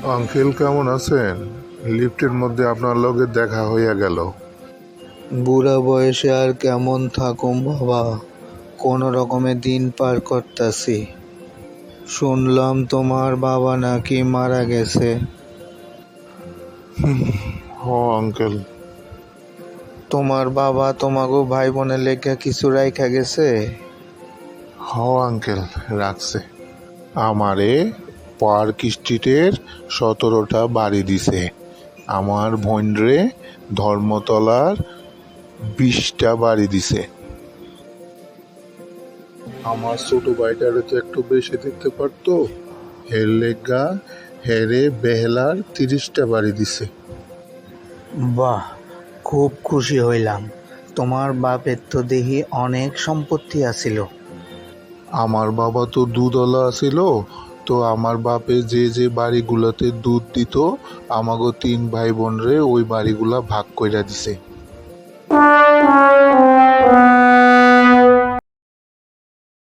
Uncle কেমন আছেন? লিফটের মধ্যে আপনার লগে দেখা হইয়া গেল। বুড়া বয়সে আর কেমন থাকুম বাবা, কোনো রকমে দিন পার করতাছি। শুনলাম তোমার বাবা নাকি মারা গেছে। হ আঙ্কেল। তোমার বাবা তোমাগো ভাই বোনের লেখা কিছু রাইখা গেছে? হ আঙ্কেল, রাখছে। আমারে পার্ক স্ট্রিটের 17টা বাড়ি দিছে। আমার বোনরে ধর্মতলার 20টা বাড়ি দিছে। আমার ছোট ভাইটারে তো একটু বেশি দিতে পারতো, এর লেগা হেরে বেহেলার 30টা বাড়ি দিছে। বাহ, খুব খুশি হইলাম। তোমার বাপের তো দেখি অনেক সম্পত্তি আছিল। আমার বাবা তো দুধওয়ালা ছিল, তো আমার বাপে যে যে বাড়িগুলোতে দুধ দিত আমাগো 3 ভাই বোন রে ওই বাড়িগুলা ভাগ কইরা দিছে।